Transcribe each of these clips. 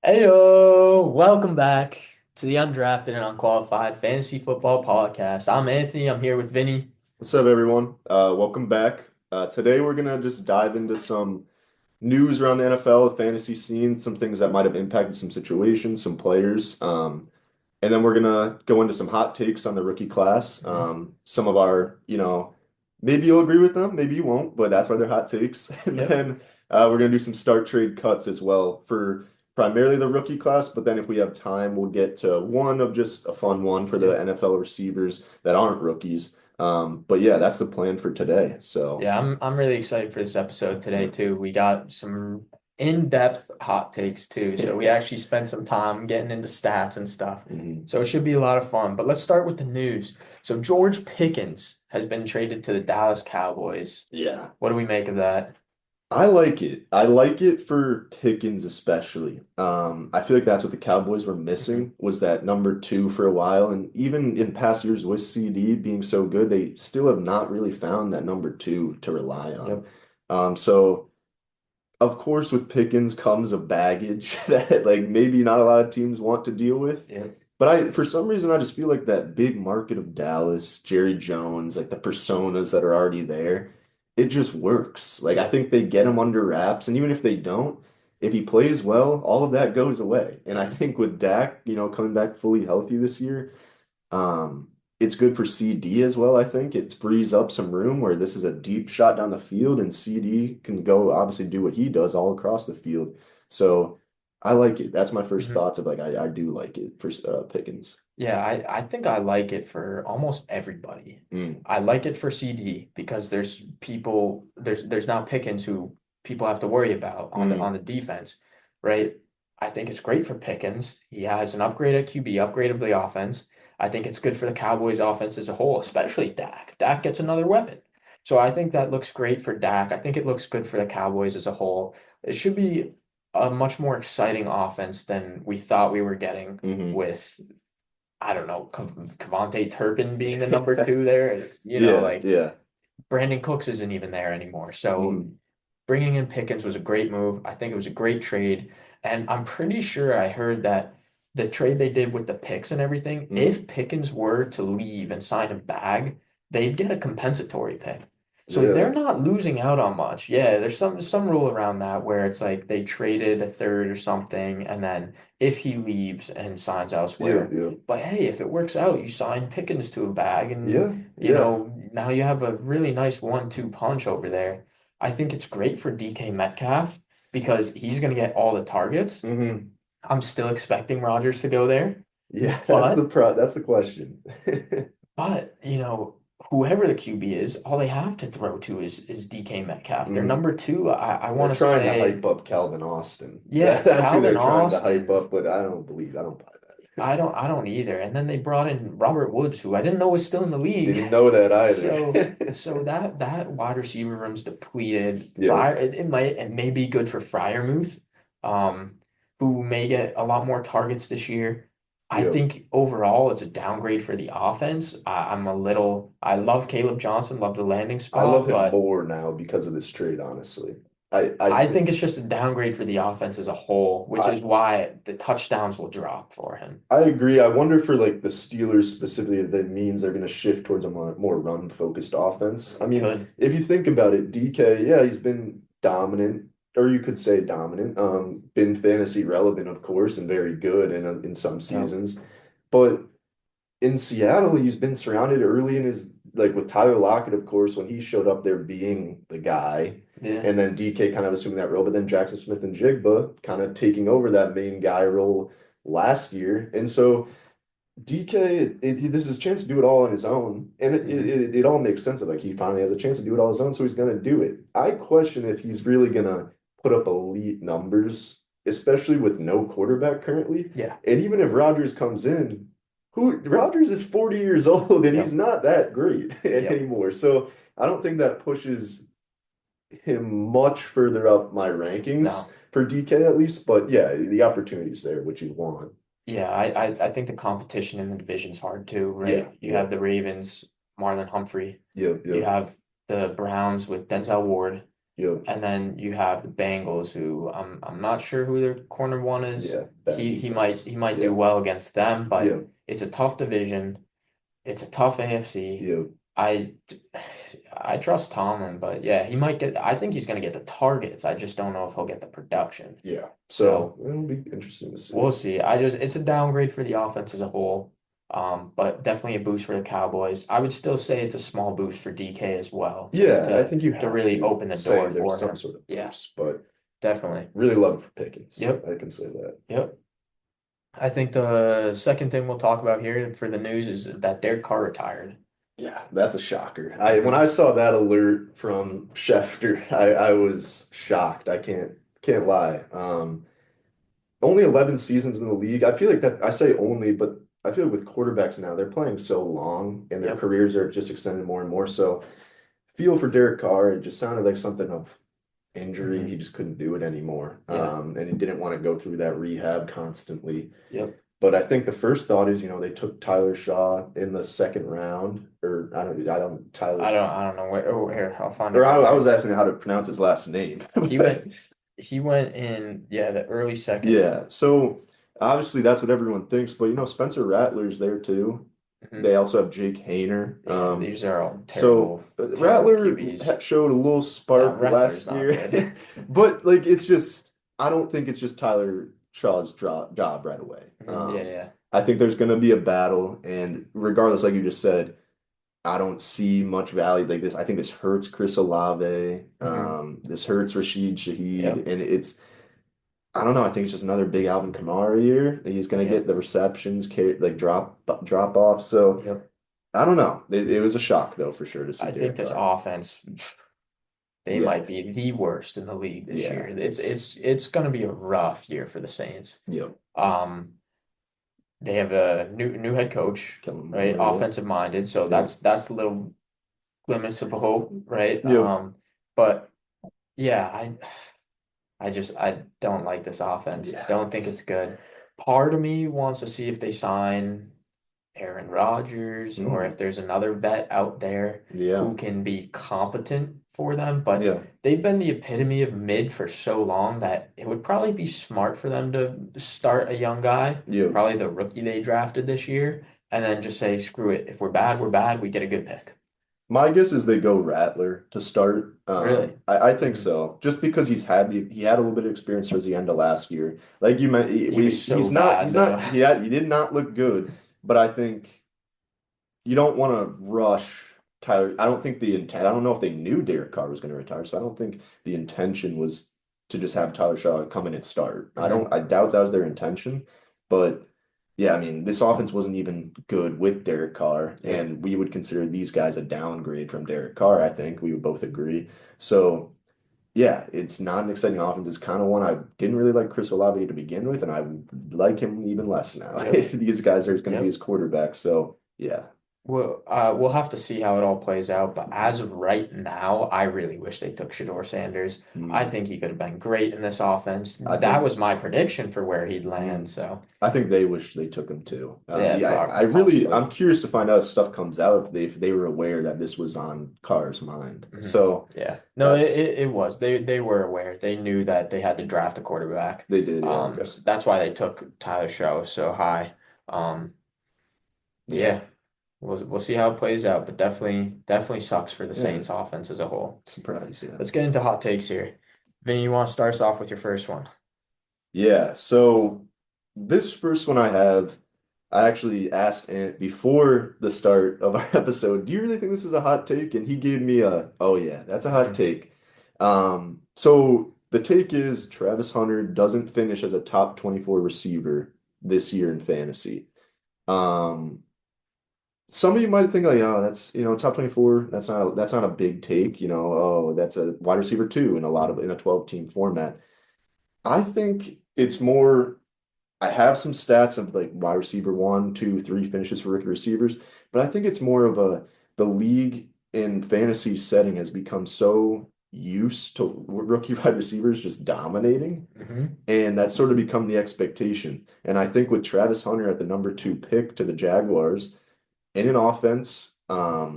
Heyo, welcome back to the Undrafted and Unqualified Fantasy Football Podcast. I'm Anthony. I'm here with Vinny. What's up, everyone? Welcome back. Today, we're gonna just dive into some news around the NFL, the fantasy scene, some things that might have impacted some situations, some players, and then we're gonna go into some hot takes on the rookie class. Mhm. Some of our, maybe you'll agree with them, maybe you won't, but that's why they're hot takes. And Yep. then we're gonna do some start trade cuts as well for primarily the rookie class. But then if we have time, we'll get to one of just a fun one for the Yep. NFL receivers that aren't rookies. But yeah, that's the plan for today. So Yeah, I'm really excited for this episode today too. We got some in-depth hot takes too. So we actually spent some time getting into stats and stuff. mhm. So it should be a lot of fun. But let's start with the news. So George Pickens has been traded to the Dallas Cowboys. Yeah. What do we make of that? I like it. I like it for Pickens especially. I feel like that's what the Cowboys were Mhm. missing was that number two for a while. And even in past years with CD being so good, they still have not really found that number two to rely on. Yep. So of course with Pickens comes a baggage that like maybe not a lot of teams want to deal with. Yep. But for some reason I just feel like that big market of Dallas, Jerry Jones, like the personas that are already there, it just works. Like I Yep. think they get him under wraps, and even if they don't, if he plays well, all of that goes away. And I think with Dak, coming back fully healthy this year, it's good for CD as well, I think. It frees up some room where this is a deep shot down the field, and CD can go obviously do what he does all across the field. So I like it. That's my first Mhm. thoughts of like I do like it for Pickens. Yeah, I think I like it for almost everybody. Mm, I like it for CD because there's now Pickens who people have to worry about on mm, the defense, right? I think it's great for Pickens. He has an upgrade at QB, upgrade of the offense. I think it's good for the Cowboys offense as a whole, especially Dak. Dak gets another weapon. So I think that looks great for Dak. I think it looks good for the Cowboys as a whole. It should be a much more exciting offense than we thought we were getting hmm with I don't know, Cavante Turpin being the number two there. Yeah, Like yeah. Brandon Cooks isn't even there anymore. So Mm, bringing in Pickens was a great move. I think it was a great trade. And I'm pretty sure I heard that the trade they did with the picks and everything, mm, if Pickens were to leave and sign a bag, they'd get a compensatory pick. So they're really? not losing out on much. Yeah, there's some rule around that where it's like they traded a third or something, and then if he leaves and signs Yeah, elsewhere. yeah. But hey, if it works out, you sign Pickens to a bag, and Yeah, yeah. now you have a really nice 1-2 punch over there. I think it's great for DK Metcalf because he's going to get all the targets. hmm I'm still expecting Rodgers to go there, Yeah, but that's the question. whoever the QB is, all they have to throw to is DK Metcalf. Their Mhm. number two, I They're want to trying to say, hype up Calvin Austin. yeah, it's That's who Calvin they're trying to hype Austin. up, but I don't buy that. I don't either. And then they brought in Robert Woods, who I didn't know was still in the league. Didn't know that either. So that wide receiver room's depleted. Yeah, It may be good for Fryermuth, um, who may get a lot more targets this year. I yeah. think overall it's a downgrade for the offense. I love Caleb Johnson, love the landing I love spot, him but more now because of this trade, honestly. I I think think it's just a downgrade for the offense as a whole, which I is why the touchdowns will drop for him. I agree. I wonder for like the Steelers specifically if that means they're going to shift towards a more run-focused offense. I mean, Could. if you think about it, DK, yeah, he's been dominant, or you could say dominant. Been fantasy relevant, of course, and very good in some Yep. seasons. But in Seattle, he's been surrounded early in his like with Tyler Lockett, of course, when he showed up there being the guy, Yeah. and then DK kind of assuming that role, but then Jackson Smith and Jigba kind of taking over that main guy role last year. And so DK, this is his chance to do it all on his own, and Hmm. it all makes sense of like he finally has a chance to do it all on his own, so he's gonna do it. I question if he's really gonna put up elite numbers, especially with no quarterback currently. Yeah. And even if Rodgers comes in, who Rodgers is 40 years old and he's Yep. not that great Yep. anymore. So I don't think that pushes him much further up my rankings No. for DK at least. But yeah, the opportunity's there, which you want. Yeah, I think the competition in the division's hard too, Yeah, right? You yeah, have the Ravens, Marlon Humphrey. yeah, You yeah, have the Browns with Denzel Ward. Yep. And then you have the Bengals, who I'm not sure who their corner one is. Yeah. Bad defense. He might do Yep. well against them, but Yep. it's a tough division. It's a tough AFC. Yep. I I trust Tomlin, but yeah, he might get. I think he's going to get the targets. I just don't know if he'll get the production. Yeah. So So it'll be interesting to we'll see. see. I just it's a downgrade for the offense as a whole. But definitely a boost for the Cowboys. I would still say it's a small boost for DK as well, just Yeah, I think you to have really to open the door say there's for some him. sort of Yeah, boost, but definitely. really love it for Pickens. Yep, I can say that. yep. I think the second thing we'll talk about here for the news is that Derek Carr retired. Yeah, that's a shocker. I when Hmm. I saw that alert from Schefter, I was shocked. I can't lie. Only 11 seasons in the league. I feel like that I say only, but I feel like with quarterbacks now, they're playing so long and their Yep. careers are just extended more and more. So feel for Derek Carr, it just sounded like something of injury. He Hmm. just couldn't do it anymore. Yeah. And he didn't want to go through that rehab constantly. Yep. But I think the first thought is, they took Tyler Shaw in the second round, or Tyler, I don't know where. Oh, here, I'll find it or real I was quick. asking how to pronounce his last name. He But went he went in, yeah, the early second. yeah, so obviously that's what everyone thinks, but Spencer Rattler's there too. Hmm. They also have Jake Hayner. Yeah, these are all So terrible, terrible Rattler QBs. showed a little Yeah, spark Rattler's last not good. year, but like it's just I don't think it's just Tyler Shaw's job right away. Mhm. Yeah, yeah. I think there's going to be a battle, and regardless, like you just said, I don't see much value like this. I think this hurts Chris Olave. Hmm. This hurts Rashid Yep. Shaheed, and I don't know. I think it's just another big Alvin Kamara year. He's going to get Yep. the receptions, like drop off. So Yep. I don't know. It was a shock though for sure to see I think Derek this Carr. offense, they Yeah, might be the worst in the league this yeah. year. It's going to be a rough year for the Saints. Yep. Um, they have a new head coach, Kellen right? Moore. Yep. Offensive minded, so Yep. that's a little glimpse of a hope, right? Yep. But yeah, I don't like this offense. Yeah. Don't think it's good. Part of me wants to see if they sign Aaron Rodgers or Mm. if there's another vet out there Yeah. who can be competent for them. But Yeah. they've been the epitome of mid for so long that it would probably be smart for them to start a young guy, Yep. probably the rookie they drafted this year, and then just say, screw it. If we're bad, we're bad. We get a good pick. My guess is they go Rattler to start. Really. I think Hmm. so. Just because he had a little bit of experience towards the end of last year. Like you meant, He was so bad though. he did not look good. But I think you don't want to rush Tyler. I don't think the intent. I don't know if they knew Derek Carr was going to retire, so I don't think the intention was to just have Tyler Shaw come in and start. Hmm. I doubt that was their intention, but yeah, I mean, this offense wasn't even good with Derek Carr, Yep. and we would consider these guys a downgrade from Derek Carr. I think we would both agree. So yeah, it's not an exciting offense. It's kind of one I didn't really like Chris Olave to begin with, and I like him even less now. Yep. These guys are going to be Yep. his quarterback, so yeah. We'll have to see how it all plays out, but as of right now, I really wish they took Shador Sanders. I Mm. think he could have been great in this offense. I That think was my prediction for where he'd land. mm, So I think they wish they took him too. yeah, Yeah, possibly. I'm curious to find out if stuff comes out if they were aware that this was on Carr's mind. Hmm. So Yeah, no, that's it was. They were aware. They knew that they had to draft a quarterback. they did. Yeah. Okay. So that's why they took Tyler Show so high. Um, Yeah. yeah, we'll see how it plays out, but definitely sucks for the Yeah. Saints offense as a whole. Surprise. Yeah. Let's get into hot takes here. Vinny, you want to start us off with your first one? Yeah. So this first one I actually asked Ant before the start of our episode, do you really think this is a hot take? And he gave me oh yeah, that's a hot Hmm. take. So the take is Travis Hunter doesn't finish as a top 24 receiver this year in fantasy. Um, some of you might think like, oh, that's top 24. That's not a big take. Oh, that's a wide receiver too in a 12 team format. I think it's more. I have some stats of like wide receiver one, two, three finishes for rookie receivers, but I think it's more of the league in fantasy setting has become so used to rookie wide receivers just dominating, Hmm. and that's sort of become the expectation. And I think with Travis Hunter at the number two pick to the Jaguars in an offense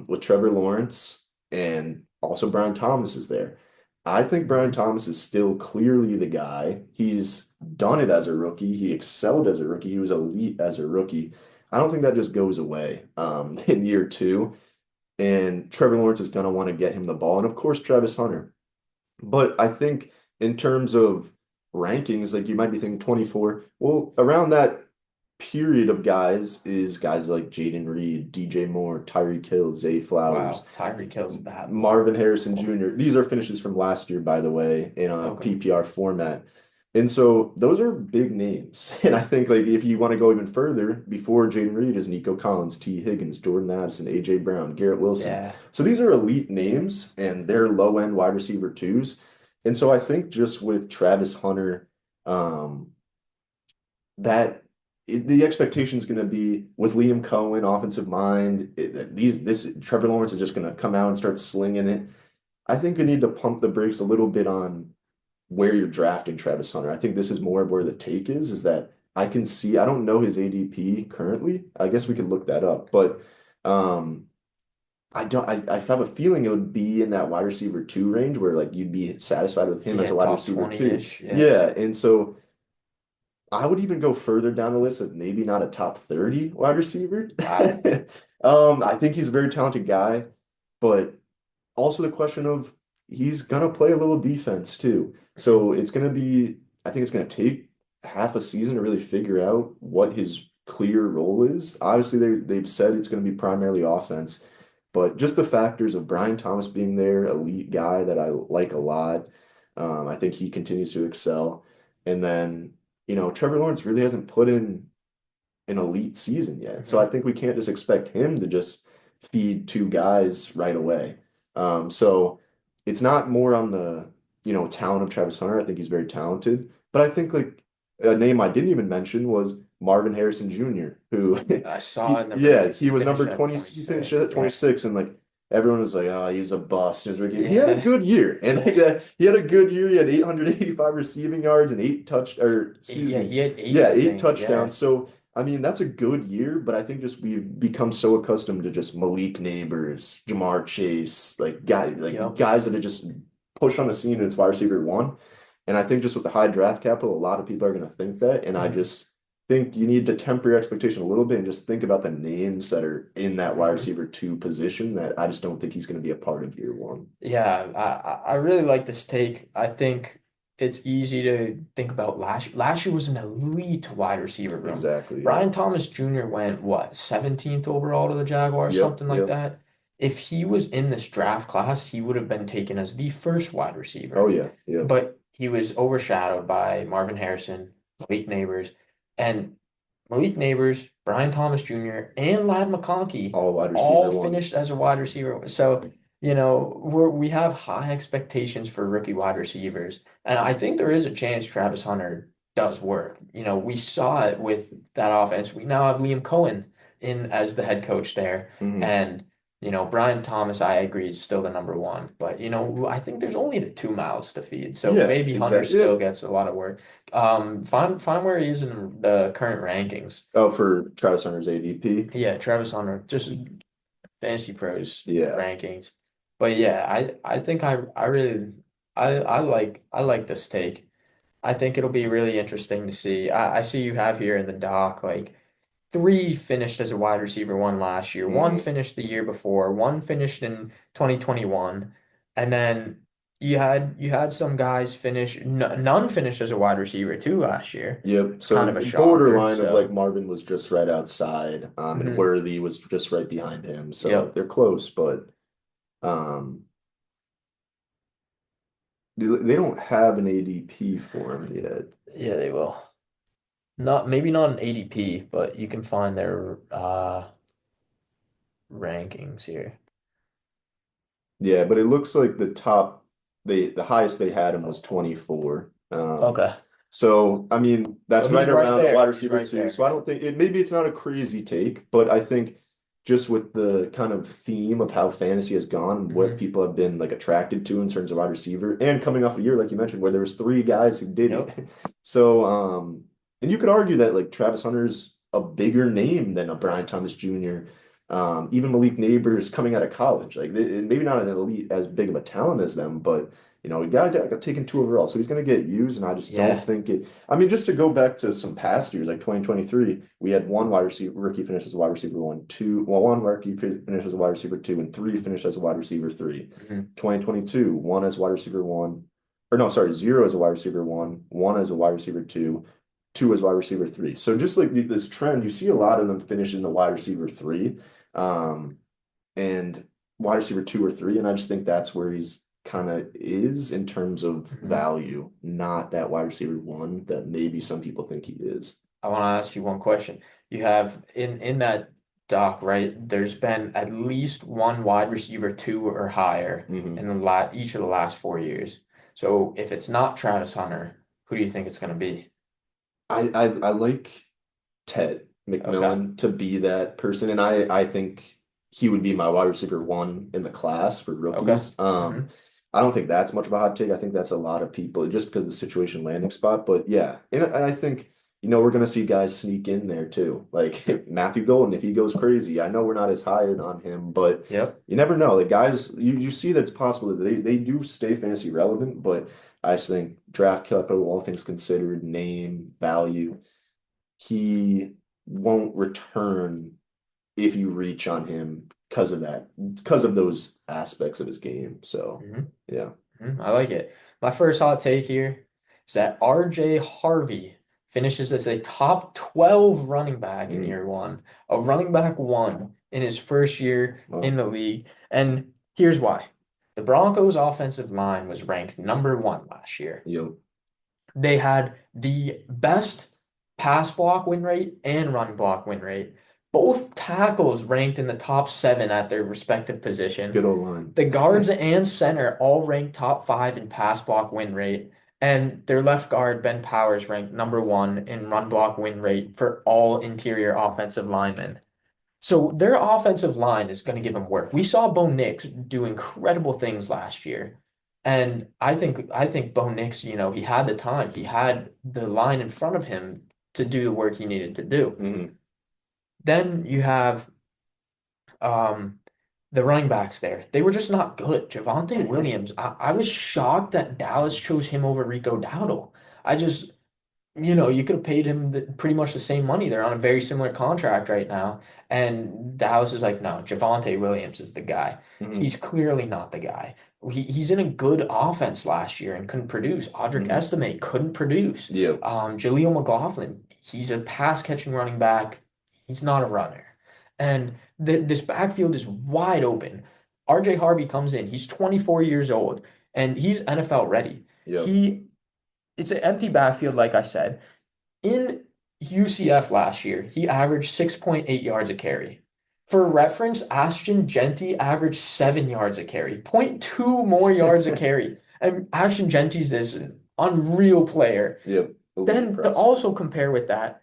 with Trevor Lawrence and also Brian Thomas is there. I think Brian Hmm. Thomas is still clearly the guy. He's done it as a rookie. He excelled as a rookie. He was elite as a rookie. I don't think that just goes away in year two. And Trevor Lawrence is going to want to get him the ball. And of course, Travis Hunter. But I think in terms of rankings, like you might be thinking 24. Well, around that period of guys is guys like Jaden Reed, DJ Moore, Tyreek Hill, Zay Flowers, Wow, Tyree kills that Marvin Harrison level. Jr. These are finishes from last year, by the way, in a Okay. PPR format. And so those are big names. And I think like if you want to go even further, before Jaden Reed is Nico Collins, T. Higgins, Jordan Addison, AJ Brown, Garrett Wilson. Yeah. So these are elite names and they're low end wide receiver twos. And so I think just with Travis Hunter, um, the expectation is going to be with Liam Cohen, offensive mind. This Trevor Lawrence is just going to come out and start slinging it. I think we need to pump the brakes a little bit on where you're drafting Travis Hunter. I think this is more of where the take is that I can see, I don't know his ADP currently. I guess we could look that up, but um I have a feeling it would be in that wide receiver two range where like you'd be satisfied with him as Yeah, a wide top receiver two. 20-ish. Yeah. Yeah, and so I would even go further down the list of maybe not a top 30 wide receiver. Wow. I think he's a very talented guy, but also the question of he's gonna play a little defense too. Mhm. So it's gonna be, I think it's gonna take half a season to really figure out what his clear role is. Obviously, they've said it's gonna be primarily offense, but just the factors of Brian Thomas being there, elite guy that I like a lot. I think he continues to excel. And then, Trevor Lawrence really hasn't put in an elite season yet. So I Mhm. think we can't just expect him to just feed two guys right away. So it's not more on the, talent of Travis Hunter. I think he's very talented. But I think like a name I didn't even mention was Marvin Harrison Jr., who I saw in the yeah, rankings he he was finished number at 20, he finished at 26. Yeah. 26 and like everyone was like, oh, he's a bust. He had a Yeah. good year. And like he had a good year. He had 885 receiving yards and excuse Yeah, me, he had eight, yeah, I eight think. Yeah. touchdowns. So I mean, that's a good year, but I think just we've become so accustomed to just Malik Neighbors, Jamar Chase, Yep. guys that are just push on the scene and it's wide receiver one. And I think just with the high draft capital, a lot of people are going to think that. And I Hmm. just think you need to temper your expectation a little bit and just think about the names that are in that wide Hmm. receiver two position that I just don't think he's going to be a part of year one. Yeah, I really like this take. I think it's easy to think about last year was an elite wide receiver room. Exactly. Yep. Brian Thomas Jr. went what, 17th overall to the Jaguars, Yep. something like Yep. that. If he was in this draft class, he would have been taken as the first wide Oh receiver. yeah. Yep. But he was overshadowed by Marvin Harrison, Malik Neighbors, and Malik Neighbors, Brian Thomas Jr., and Ladd McConkey All wide all receiver finished ones. as a wide receiver. So, we have high expectations for rookie wide receivers. And I think there is a chance Travis Hunter does work. We saw it with that offense. We now have Liam Cohen in as the head coach there. Hmm. And Brian Thomas, I agree, is still the number one. But, I think there's only the two mouths to feed. So Yeah. maybe Hunter Exactly. Yeah. still gets a lot of work. Find where he is in the current rankings. Oh, for Travis Hunter's ADP. Yeah, Travis Hunter, just Fantasy Pros Yeah. rankings. But yeah, I think I really I like this take. I think it'll be really interesting to see. I see you have here in the doc like three finished as a wide receiver, one last year, one Hmm. finished the year before, one finished in 2021, and then you had some guys finish none finished as a wide receiver too last year. Yep. It's kind So of a shocker. borderline of like So Marvin was just right outside, and mhm, Worthy was just right behind him. So yep. they're close, but um, they don't have an ADP for him yet. Yeah, they will. Maybe not an ADP, but you can find their rankings here. Yeah, but it looks like the highest they had him was 24. Okay. So I mean So that's he's right right around a wide there. He's receiver right two. there. So I don't think maybe it's not a crazy take, but I think just with the kind of theme of how fantasy has gone, what Hmm. people have been like attracted to in terms of wide receiver, and coming off a year like you mentioned where there was three guys who did Yep. it. So and you could argue that like Travis Hunter's a bigger name than a Brian Thomas Jr. Even Malik Neighbors coming out of college, like maybe not an elite as big of a talent as them, but He got taken 2 overall, so he's going to get used, and I just don't Yeah. think it. I mean, just to go back to some past years, like 2023, we had one wide receiver rookie finish as a wide receiver one, two, well, one rookie finish as a wide receiver two, and three finish as a wide receiver three. Mhm. 2022, one as wide receiver one, or no, sorry, zero as a wide receiver one as a wide receiver two, two as wide receiver three. So just like this trend, you see a lot of them finish in the wide receiver three. And wide receiver two or three. And I just think that's where he's kind of is in terms of Mhm. value, not that wide receiver one that maybe some people think he is. I want to ask you one question. You have in that doc, right? There's been at least one wide receiver two or higher in Hmm. the la each of the last 4 years. So if it's not Travis Hunter, who do you think it's going to be? I like Ted Okay. McMillan to be that person, and I think he would be my wide receiver one in the class for Okay. rookies. Hmm. I don't think that's much of a hot take. I think that's a lot of people just because of the situation landing spot. But yeah, and I think we're gonna see guys sneak in there too, like Matthew Golden if he goes crazy. I know we're not as high on him, but Yep. you never know. Like guys, you see that it's possible that they do stay fantasy relevant, but I just think draft capital, all things considered, name value he won't return if you reach on him because of that, because of those aspects of his game. So, Hmm. yeah. I like it. My first hot take here is that RJ Harvey finishes as a top 12 running back in Mm, year one, a running back one in his first year in well, the league. And here's why. The Broncos' offensive line was ranked number one last year. yep. They had the best pass block win rate and run block win rate. Both tackles ranked in the top seven at their respective position. Good old line. The guards and center all ranked top five in pass block win rate, and their left guard, Ben Powers, ranked number one in run block win rate for all interior offensive linemen. So their offensive line is going to give them work. We saw Bo Nix do incredible things last year. And I think Bo Nix, he had the time. He had the line in front of him to do the work he needed to do. Hmm. Then you have um the running backs there. They were just not good. Javonte Williams, I was shocked that Dallas chose him over Rico Dowdle. I just you could have paid him pretty much the same money. They're on a very similar contract right now. And Dallas is like, no, Javonte Williams is the guy. Hmm. He's clearly not the guy. He's in a good offense last year and couldn't produce. Audric Hmm. Estime couldn't produce. Yep. Jaleel McLaughlin, he's a pass catching running back. He's not a runner. And this backfield is wide open. RJ Harvey comes in. He's 24 years old and he's NFL ready. Yep. He it's an empty backfield, like I said. In UCF last year, he averaged 6.8 yards a carry. For reference, Ashton Genty averaged 7 yards a carry, zero point 0.2 more yards a carry. And Ashton Genty's this unreal player. Yep. Elite Then to prospect. also compare with that,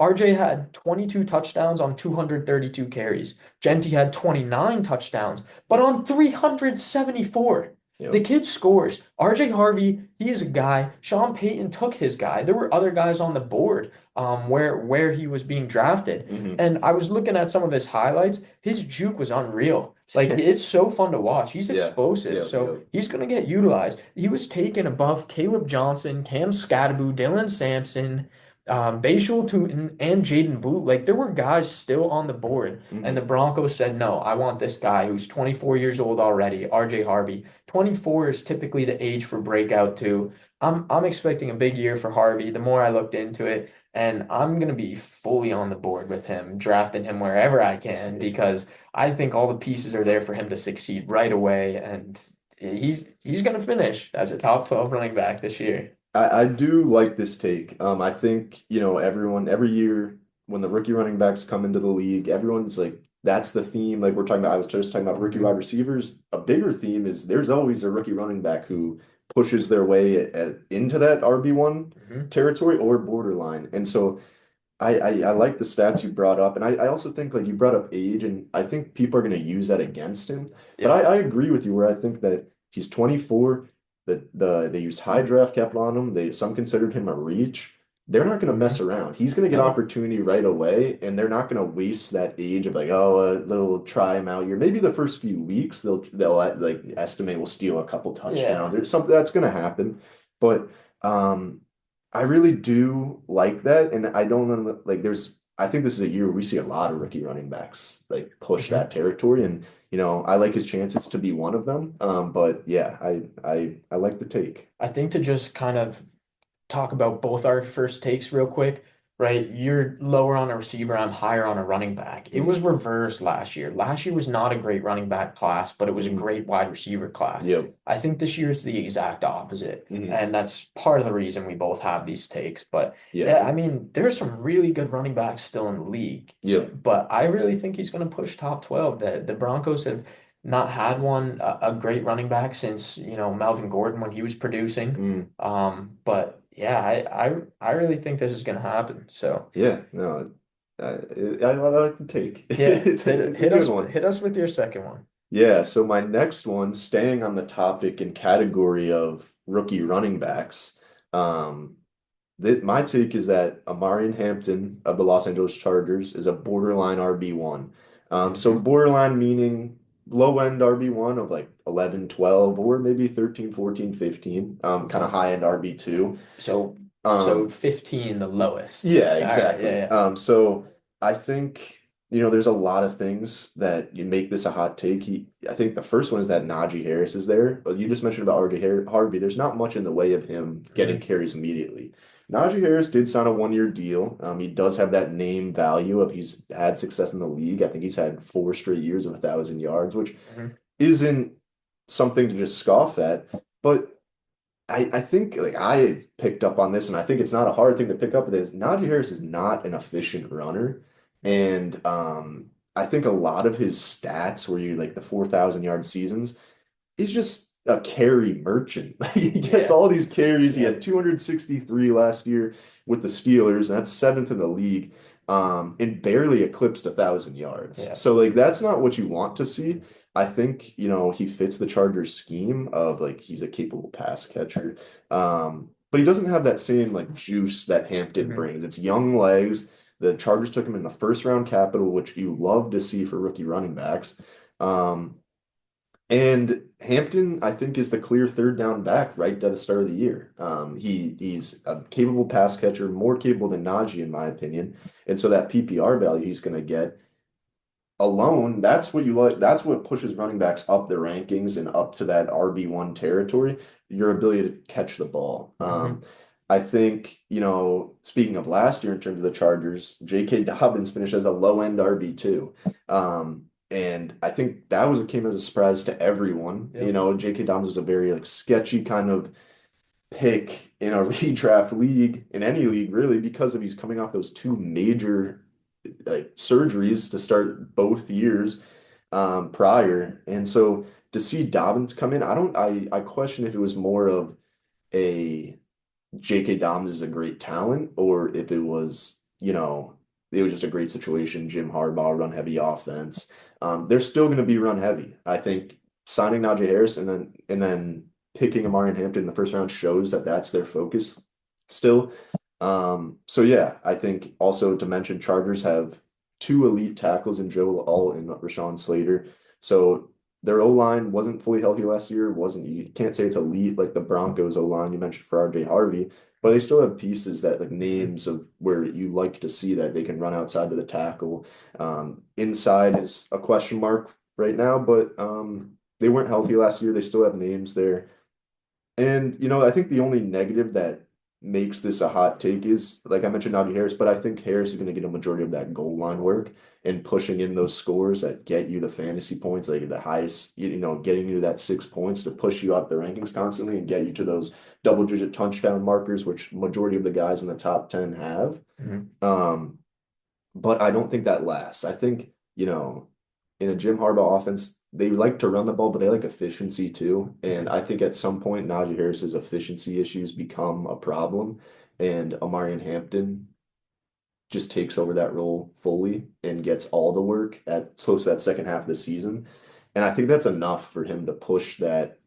RJ had 22 touchdowns on 232 carries. Genty had 29 touchdowns, but on 374. The Yep. kid scores. RJ Harvey, he is a guy. Sean Payton took his guy. There were other guys on the board where he was being drafted. Hmm. And I was looking at some of his highlights. His juke was unreal. Like it's so fun to watch. He's Yeah. explosive, Yep. so Yep. he's gonna get utilized. He was taken above Caleb Johnson, Cam Scatterbo, Dylan Sampson, Bashal Tutin, and Jaden Blue. Like there were guys still on the board, and the Hmm. Broncos said, "No, I want this guy who's 24 years old already, RJ Harvey. 24 is typically the age for breakout too. I'm expecting a big year for Harvey. The more I looked into it, and I'm gonna be fully on the board with him, drafting him wherever I can because I think all the pieces are there for him to succeed right away, and he's gonna finish as a top 12 running back this year." I do like this take. I think, everyone every year when the rookie running backs come into the league, everyone's like, that's the theme. Like we're talking about, I was just talking about rookie Hmm. wide receivers. A bigger theme is there's always a rookie running back who pushes their way into that RB1 Hmm. territory or borderline. And so I like the stats you brought up. And I also think like you brought up age, and I think people are going to use that against him. But Yep. I agree with you where I think that he's 24. They used high draft capital on him. Some considered him a reach. they're not going to mess Hmm. around. He's going to get No. opportunity right away, and they're not going to waste that age of like, oh, they'll try him out here. Maybe the first few weeks they'll like estimate will steal a couple touchdowns Yeah. or something that's going to happen. But um, I really do like that, and I don't know like I think this is a year where we see a lot of rookie running backs like push that Hmm. territory, and I like his chances to be one of them. But yeah, I like the take. I think to just kind of talk about both our first takes real quick, right? You're lower on a receiver, I'm higher on a running back. It was Mm, reversed last year. Last year was not a great running back class, but it was a mm, great wide receiver class. yep. I think this year is the exact opposite. Mm, And that's part of the reason we both have these takes. But yeah. yeah, I mean, there's some really good running backs still in the league. Yep. But I really think he's going to push top 12. The Broncos have not had a great running back since, Melvin Gordon when he was producing. Mm, But yeah, I really think this is gonna happen. So yeah. No, I like the take. yeah, It's a good one. hit us with your second one. Yeah. So my next one, staying on the topic and category of rookie running backs, um, my take is that Amarian Hampton of the Los Angeles Chargers is a borderline RB1. So Hmm. borderline meaning low end RB1 of like 11, 12, or maybe 13, 14, 15. Kind of Okay. high end RB2. So so Um, 15 the lowest. Yeah, All right, exactly. yeah, So I think, there's a lot of things that you make this a hot take. I think the first one is that Najee Harris is there. But you just mentioned about Harvey. There's not much in the way of him yeah. getting carries immediately. Najee Harris did sign a 1-year deal. He does have that name value of he's had success in the league. I think he's had 4 straight years of 1,000 yards, which Hmm. isn't something to just scoff at. But I think like I picked up on this, and I think it's not a hard thing to pick up. It is Najee Harris is not an efficient runner, and I think a lot of his stats, where you like the 4,000 yard seasons, he's just a carry merchant. He gets Yeah, all these carries. He yeah, had 263 last year with the Steelers, and that's seventh in the league, and barely eclipsed 1,000 yards. yeah. So like that's not what you want to see. I think, he fits the Chargers scheme of like he's a capable pass catcher. But he doesn't have that same like juice that Hampton Hmm. brings. It's young legs. The Chargers took him in the first round capital, which you love to see for rookie running backs. Um, and Hampton, I think, is the clear third down back right at the start of the year. He's a capable pass catcher, more capable than Najee, in my opinion. And so that PPR value he's going to get alone, that's what you like. That's what pushes running backs up the rankings and up to that RB1 territory, your ability to catch the ball. Hmm. I think, speaking of last year in terms of the Chargers, J.K. Dobbins finished as a low end RB2. And I think that came as a surprise to everyone. Yep. J.K. Dobbins was a very like sketchy kind of pick in a redraft league, in any league really, because of he's coming off those two major like surgeries to start both years prior. And so to see Dobbins come in, I question if it was more of a J.K. Dobbins is a great talent or if it was just a great situation. Jim Harbaugh run heavy offense. They're still going to be run heavy. I think signing Najee Harris and then picking Amari and Hampton in the first round shows that that's their focus still. So yeah, I think also to mention Chargers have two elite tackles in Joe All and Rashawn Slater. So their O-line wasn't fully healthy last year. Wasn't You can't say it's elite like the Broncos O-line you mentioned for RJ Harvey, but they still have pieces that like Hmm. names of where you like to see that they can run outside of the tackle. Inside is a question mark right now, but they weren't healthy last year. They still have names there. And I think the only negative that makes this a hot take is, like I mentioned, Najee Harris, but I think Harris is going to get a majority of that goal line work and pushing in those scores that get you the fantasy points, like the highest, getting you that 6 points to push you up the rankings constantly and get you to those double-digit touchdown markers, which majority of the guys in the top 10 have. Hmm. Um, but I don't think that lasts. I think, in a Jim Harbaugh offense, they like to run the ball, but they like efficiency too. And Hmm. I think at some point, Najee Harris's efficiency issues become a problem, and Amarian Hampton just takes over that role fully and gets all the work at close to that second half of the season. And I think that's enough for him to push that,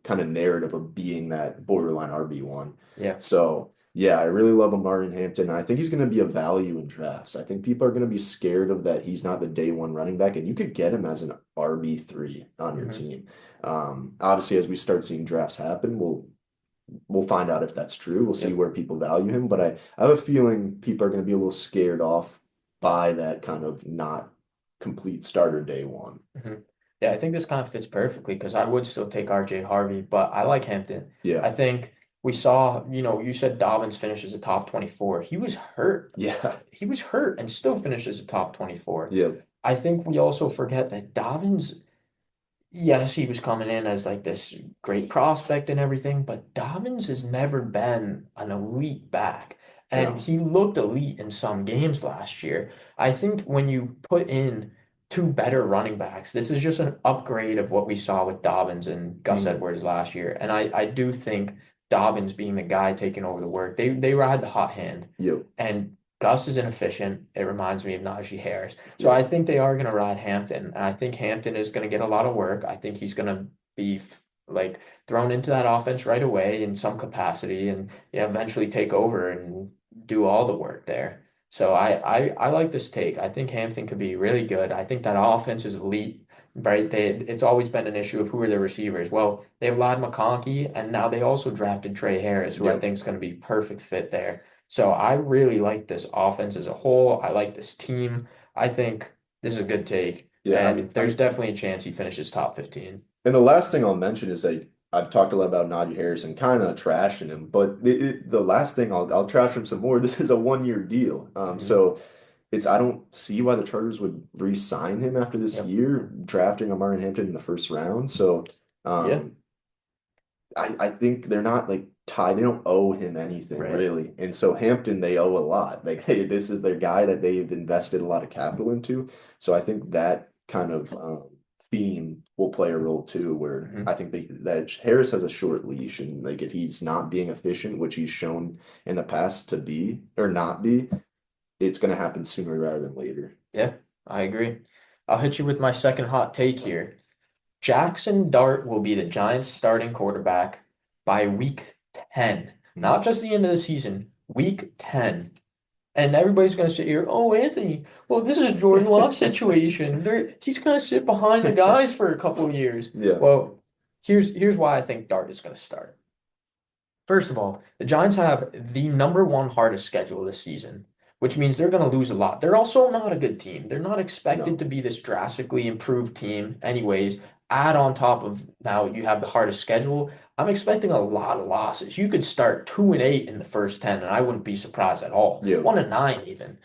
kind of narrative of being that borderline RB1. Yeah. So Yeah, I really love Amari in Hampton. I think he's going to be a value in drafts. I think people are going to be scared of that he's not the day one running back, and you could get him as an RB3 on your Hmm. team. Obviously, as we start seeing drafts happen, we'll find out if that's true. We'll see Yep. where people value him, but I have a feeling people are going to be a little scared off by that kind of not complete starter day one. Hmm. Yeah, I think this kind of fits perfectly because I would still take RJ Harvey, but I like Hampton. Yeah, I think we saw, you said Dobbins finishes a top 24. He was hurt. yeah, He was hurt and still finishes a top 24. yeah. I think we also forget that Dobbins, yes, he was coming in as like this great prospect and everything, but Dobbins has never been an elite back. And No. he looked elite in some games last year. I think when you put in two better running backs, this is just an upgrade of what we saw with Dobbins and Gus Mhm. Edwards last year. And I do think Dobbins being the guy taking over the work, they ride the hot hand. Yep, And Gus is inefficient. It reminds me of Najee Harris. So yep, I think they are going to ride Hampton, and I think Hampton is going to get a lot of work. I think he's going to be like thrown into that offense right away in some capacity, and yeah, eventually take over and do all the work there. So I like this take. I think Hampton could be really good. I think that offense is elite. Right, it's always been an issue of who are their receivers. Well, they have Ladd McConkey, and now they also drafted Trey Harris, who I yep. think is going to be perfect fit there. So I really like this offense as a whole. I like this team. I think this is a good take, Yeah, I and mean, there's definitely a chance he finishes top 15. and the last thing I'll mention is that I've talked a lot about Najee Harris and kind of trashing him, but the last thing I'll trash him some more. This is a 1 year deal, Hmm. so I don't see why the Chargers would re-sign him after this Yep. year, drafting Amari Hampton in the first round. So Yeah. um, I think they're not like tied. They don't owe him anything Right. really, and so Hampton they owe a lot. Like this is their guy that they've invested a lot of capital into. So I think that kind of theme will play a role too. Where I Hmm. think that Harris has a short leash, and like if he's not being efficient, which he's shown in the past to be or not be, it's going to happen sooner rather than later. Yeah, I agree. I'll hit you with my second hot take here. Jackson Dart will be the Giants' starting quarterback by week 10. Mm. Not just the end of the season, week 10. And everybody's going to sit here, oh, Anthony, well, this is a Jordan Love situation. He's going to sit behind the guys for a couple of years. Yeah, Well, here's why I think Dart is going to start. First of all, the Giants have the number one hardest schedule this season, which means they're going to lose a lot. They're also not a good team. They're not expected no, to be this drastically improved team, anyways. Add on top of now you have the hardest schedule. I'm expecting a lot of losses. You could start 2-8 in the first 10, and I wouldn't be surprised at all. yeah. 1-9 even.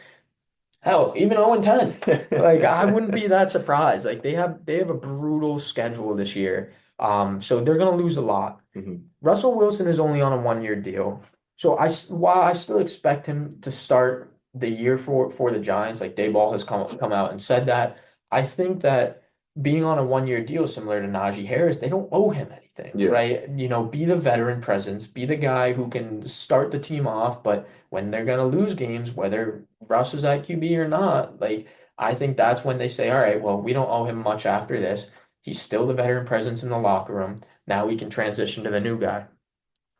Hell, even 0-10. Like I wouldn't be that surprised. Like they have a brutal schedule this year. So they're gonna lose a lot. Mhm. Russell Wilson is only on a 1 year deal. So while I still expect him to start the year for the Giants, like Dayball has come out and said that, I think that being on a 1 year deal similar to Najee Harris, they don't owe him anything, Yeah, right? Be the veteran presence, be the guy who can start the team off, but when they're gonna lose games, whether Russ is at QB or not, like I think that's when they say, all right, well, we don't owe him much after this. He's still the veteran presence in the locker room. Now we can transition to the new guy.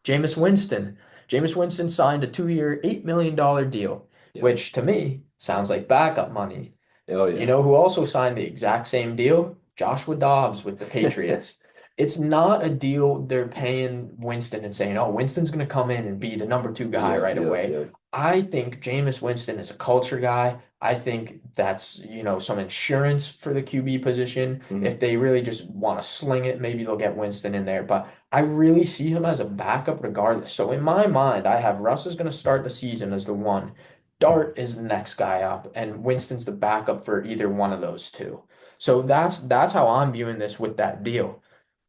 Jameis Winston. Jameis Winston signed a 2 year, $8 million deal, yeah. which to me sounds like backup money. Oh You yeah. know who also signed the exact same deal? Joshua Dobbs with the Patriots. It's not a deal they're paying Winston and saying, oh, Winston's going to come in and be the number two guy Yep, right yep, away. yep. I think Jameis Winston is a culture guy. I think that's, some insurance for the QB position. If Mhm. they really just want to sling it, maybe they'll get Winston in there. But I really see him as a backup regardless. So in my mind, I have Russ is going to start the season as the one. Dart is the next guy up, and Winston's the backup for either one of those two. So that's how I'm viewing this with that deal.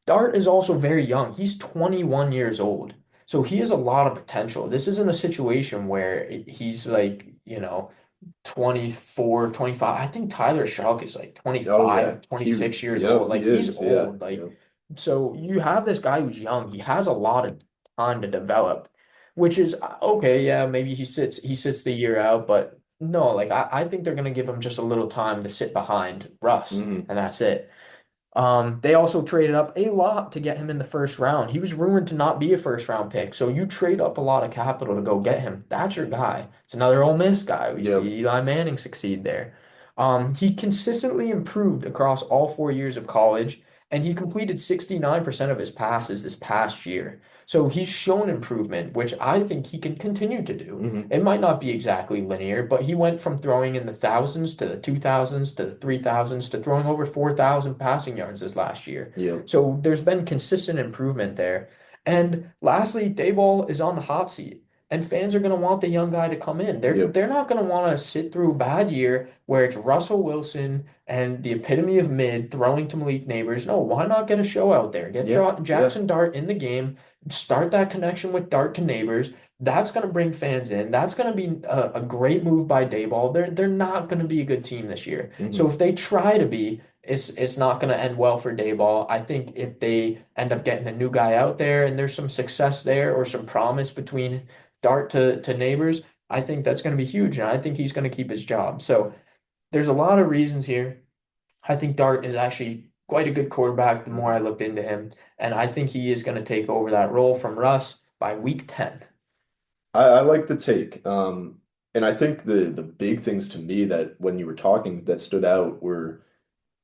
Dart is also very young. He's 21 years old. So he has a lot of potential. This isn't a situation where he's like, 24, 25. I think Tyler Shough is like Oh yeah. 25, He 26 years old. yep, he Like he's is. Yeah. old. Like, Yep. so you have this guy who's young. He has a lot of time to develop, which is okay. Yeah, maybe he sits the year out, but no, like I think they're gonna give him just a little time to sit behind Russ, Hmm. and that's it. They also traded up a lot to get him in the first round. He was rumored to not be a first round pick, so you trade up a lot of capital to go get him. That's your guy. It's another Ole Miss guy. We Yep. see Eli Manning succeed there. He consistently improved across all 4 years of college, and he completed 69% of his passes this past year. So he's shown improvement, which I think he can continue to do. Hmm. It might not be exactly linear, but he went from throwing in the thousands to the 2000s to the 3000s to throwing over 4,000 passing yards this last year. Yep. So there's been consistent improvement there. And lastly, Dayball is on the hot seat. And fans are going to want the young guy to come in. Yep. They're not going to want to sit through a bad year where it's Russell Wilson and the epitome of mid throwing to Malik Neighbors. No, why not get a show out there? Get Yeah. Yeah. Jackson Dart in the game, start that connection with Dart to Neighbors. That's going to bring fans in. That's going to be a great move by Dayball. They're not going to be a good team this year. So Hmm. if they try to be, it's not going to end well for Dayball. I think if they end up getting the new guy out there and there's some success there or some promise between Dart to Neighbors, I think that's going to be huge, and I think he's going to keep his job. So there's a lot of reasons here. I think Dart is actually quite a good quarterback the more I Hmm. looked into him, and I think he is going to take over that role from Russ by week 10. I like the take. And I think the big things to me that when you were talking that stood out were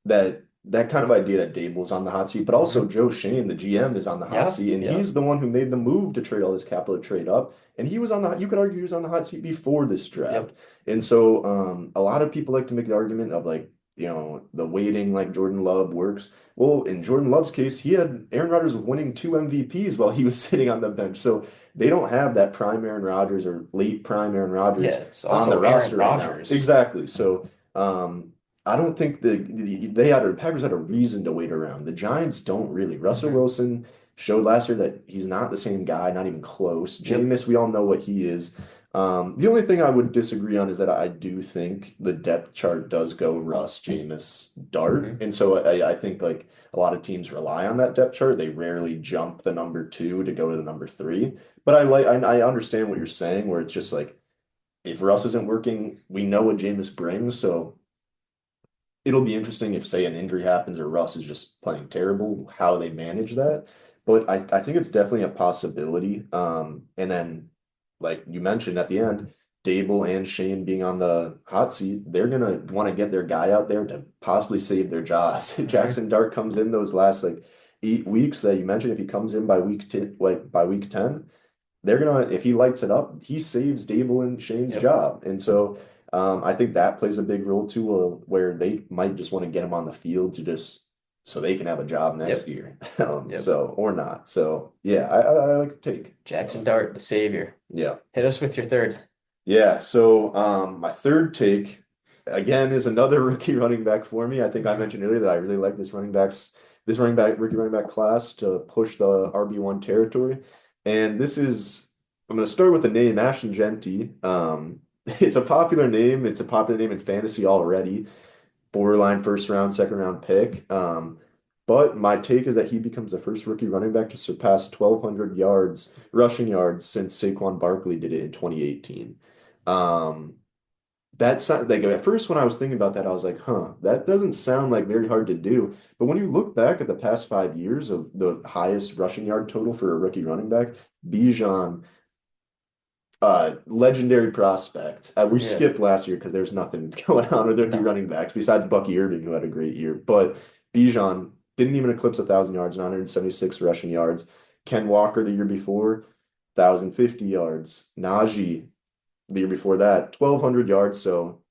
that kind of idea that Dable's on the hot seat, but also Hmm. Joe Shane, the GM, is on the hot Yeah, seat, and yeah, he's the one who made the move to trade all this capital to trade up. And he was on the, you could argue he was on the hot seat before this draft. yep, And so a lot of people like to make the argument of like, the waiting like Jordan Love works. Well, in Jordan Love's case, he had Aaron Rodgers winning two MVPs while he was sitting on the bench. So they don't have that prime Aaron Rodgers or late prime Aaron yeah. Rodgers It's on the also Aaron roster right now. Rodgers. Exactly. So I don't think the Packers had a reason to wait around. The Giants don't really. Russell Hmm. Wilson showed last year that he's not the same guy, not even close. Yep, Jameis, we all know what he is. The only thing I would disagree on is that I do think the depth chart does go Russ, Jameis, Dart, hmm. and so I think like a lot of teams rely on that depth chart. They rarely jump the number two to go to the number three. But I understand what you're saying, where it's just like if Russ isn't working, we know what Jameis brings, so it'll be interesting if, say, an injury happens or Russ is just playing terrible, how they manage that. But I think it's definitely a possibility. And then, like you mentioned at the end, Dable and Shane being on the hot seat, they're gonna want to get their guy out there to possibly save their jobs. Hmm. Jackson Dart comes in those last like 8 weeks that you mentioned. If he comes in by week 10, like by week 10, they're gonna if he lights it up, he saves Dable and Shane's Yep, job. And so I think that plays a big role too, where they might just want to get him on the field to just so they can have a job next yep, year. yep. So or not. So yeah, I like the take. Jackson Dart, the savior. Yeah. Hit us with your third. Yeah. So my third take again is another rookie running back for me. I think I Hmm. mentioned earlier that I really like this rookie running back class to push the RB1 territory. And I'm going to start with the name Ashton Genty. It's a popular name. It's a popular name in fantasy already. Borderline first round, second round pick. But my take is that he becomes the first rookie running back to surpass 1,200 yards, rushing yards, since Saquon Barkley did it in 2018. Um, that sound like at first when I was thinking about that, I was like, huh, that doesn't sound like very hard to do. But when you look back at the past 5 years of the highest rushing yard total for a rookie running back, Bijan, legendary prospect. We Yeah, skipped last year because there's nothing going on with rookie no. running backs besides Bucky Irving, who had a great year. But Bijan didn't even eclipse 1,000 yards, 976 rushing yards. Ken Walker the year before, 1,050 yards. Najee the year before that, 1,200 yards. So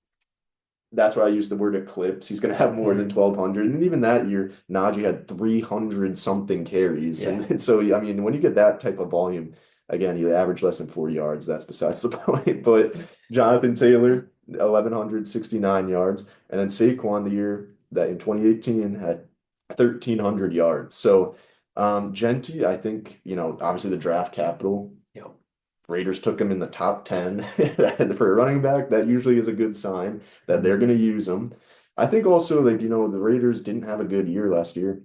that's why I use the word eclipse. He's going to have more than Hmm. 1,200. And even that year, Najee had 300 something carries. Yeah, And so, I mean, when you get that type of volume, again, you average less than 4 yards. That's besides the point. But Jonathan Taylor, 1,169 yards. And then Saquon, the year that in 2018 had 1,300 yards. So, Genty, I think, obviously the draft capital yep. Raiders took him in the top 10 for a running back. That usually is a good sign that they're Hmm. going to use him. I think also, like, the Raiders didn't have a good year last year,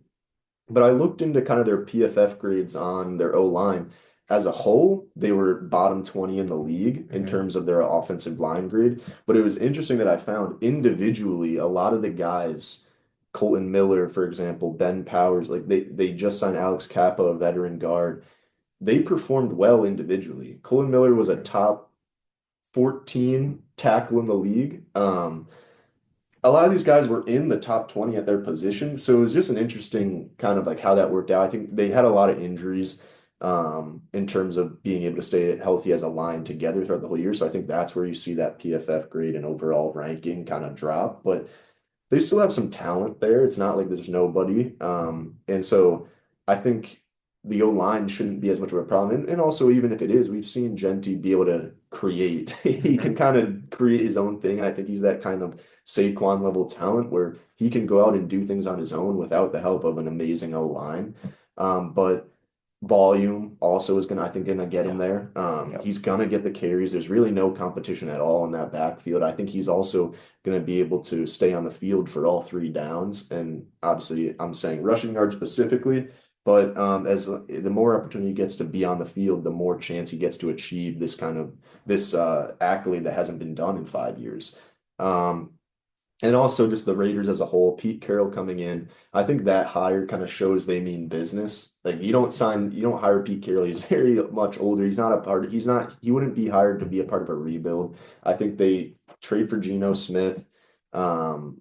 but I looked into kind of their PFF grades on their O-line. As a whole, they were bottom 20 in the league in Hmm. terms of their offensive line grade. But it was interesting that I found individually a lot of the guys Colton Miller, for example, Ben Powers, like they just signed Alex Kappa, a veteran guard. They performed well individually. Colton Miller was a Mhm. top 14 tackle in the league. A lot of these guys were in the top 20 at their position. So it was just an interesting kind of like how that worked out. I think they had a lot of injuries in terms of being able to stay healthy as a line together throughout the whole year. So I think that's where you see that PFF grade and overall ranking kind of drop. But they still have some talent there. It's not like there's nobody. And so I think the O line shouldn't be as much of a problem. And also, even if it is, we've seen Genty be able to create. He can Mhm. kind of create his own thing. And I think he's that kind of Saquon level talent where he can go out and do things on his own without the help of an amazing O line. But volume also is gonna, I think, gonna get him Yeah. there. Yep. He's gonna get the carries. There's really no competition at all in that backfield. I think he's also gonna be able to stay on the field for all three downs. And obviously, I'm saying rushing yards specifically, but as the more opportunity he gets to be on the field, the more chance he gets to achieve this accolade that hasn't been done in 5 years. Um, and also just the Raiders as a whole, Pete Carroll coming in, I think that hire kind of shows they mean business. Like you don't hire Pete Carroll. He's very much older. He wouldn't be hired to be a part of a rebuild. I think they trade for Geno Smith. Um,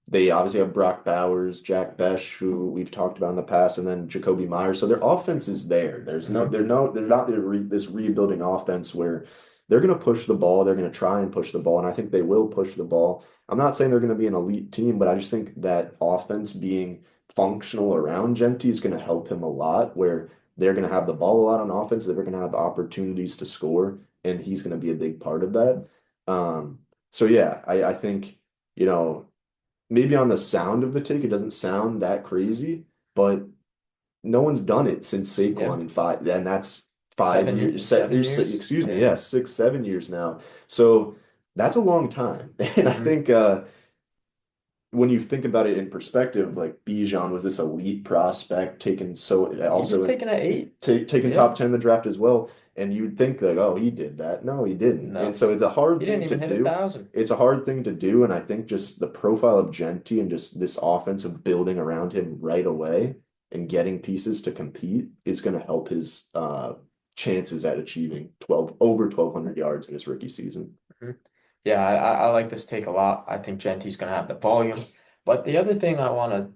they obviously have Brock Bowers, Jack Besh, who we've talked about in the past, and then Jacoby Myers. So their offense is there. Mhm. They're not this rebuilding offense where they're going to push the ball. They're going to try and push the ball, and I think they will push the ball. I'm not saying they're going to be an elite team, but I just think that offense being functional around Genty is going to help him a lot, where they're going to have the ball a lot on offense. They're going to have opportunities to score, and he's going to be a big part of that. So yeah, I think, you know, maybe on the sound of the take, it doesn't sound that crazy, but no one's done it since Yeah. Saquon in five, and that's 5 years, 7 years. excuse me, Yeah. yeah, 6, 7 years now. So that's a long time. And I Mhm. think when you think about it in perspective, like Bijan was this elite prospect taken so He was also taken at 8. taken Yeah. top 10 in the draft as well. And you'd think like, oh, he did that. No, he didn't. And No. so it's a He hard didn't thing to even hit a do. thousand. It's a hard thing to do. And I think just the profile of Genty and just this offensive building around him right away and getting pieces to compete is going to help his chances at achieving 1,200 yards in his rookie season. Mhm. Yeah, I like this take a lot. I think Genty's going to have the volume. But the other thing I want to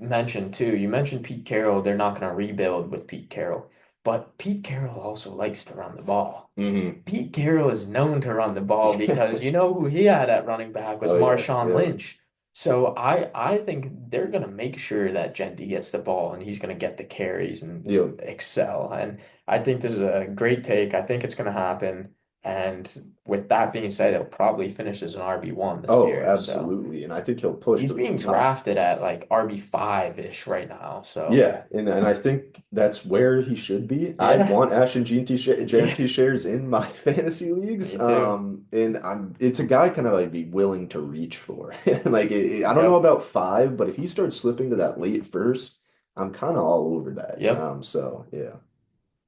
mention too, you mentioned Pete Carroll. They're not going to rebuild with Pete Carroll. But Pete Carroll also likes to run the ball. Hmm. Pete Carroll is known to run the ball because you know who he had at running back was Oh yeah, Marshawn yeah, Lynch. So I think they're gonna make sure that Genty gets the ball and he's gonna get the carries and yeah. excel. And I think this is a great take. I think it's gonna happen. And with that being said, he'll probably finish as an RB1 this Oh, year. So absolutely. And I think he'll push he's to the being top. drafted at like RB5-ish right now. So Yeah, and I think that's where he should be. I yeah, want Ashton yeah, Jeanty shares in my fantasy leagues. me too. And it's a guy kind of like be willing to reach for. Like I don't know Yep. about five, but if he starts slipping to that late first, I'm kind of all over that. Yep. So yeah.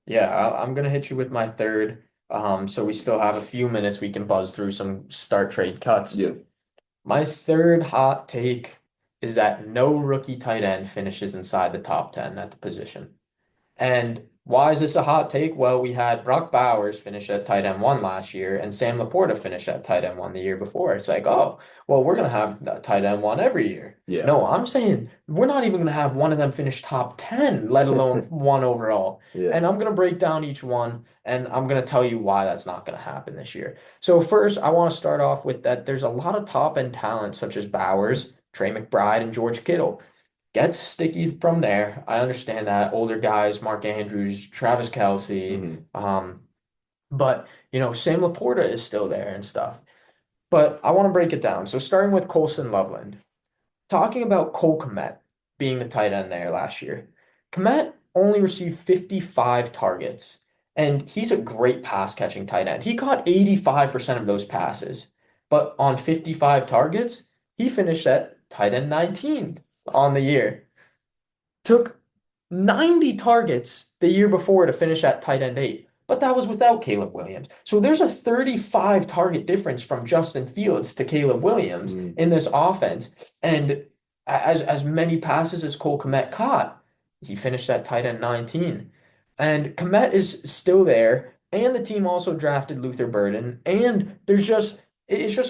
Yeah, I'm gonna hit you with my third. So we still have a few minutes we can buzz through some start trade cuts. Yeah. My third hot take is that no rookie tight end finishes inside the top 10 at the position. And why is this a hot take? Well, we had Brock Bowers finish at tight end one last year and Sam Laporta finish at tight end one the year before. It's like, oh, well, we're going to have the tight end one every year. Yeah. No, I'm saying we're not even going to have one of them finish top 10, let alone one overall. Yeah. And I'm going to break down each one and I'm going to tell you why that's not going to happen this year. So, first, I want to start off with that there's a lot of top end talent, such as Bowers, Trey McBride, and George Kittle gets sticky from there. I understand that older guys, Mark Andrews, Travis Kelce, Hmm. but Sam Laporta is still there and stuff. But I want to break it down. So starting with Colson Loveland, talking about Cole Kmet being the tight end there last year. Kmet only received 55 targets, and he's a great pass catching tight end. He caught 85% of those passes, but on 55 targets, he finished at tight end 19 on the year. Took 90 targets the year before to finish at tight end 8, but that was without Caleb Williams. So there's a 35 target difference from Justin Fields to Caleb Williams Mm. in this offense. And as many passes as Cole Kmet caught. He finished at tight end 19. And Kmet is still there, and the team also drafted Luther Burden, and it's just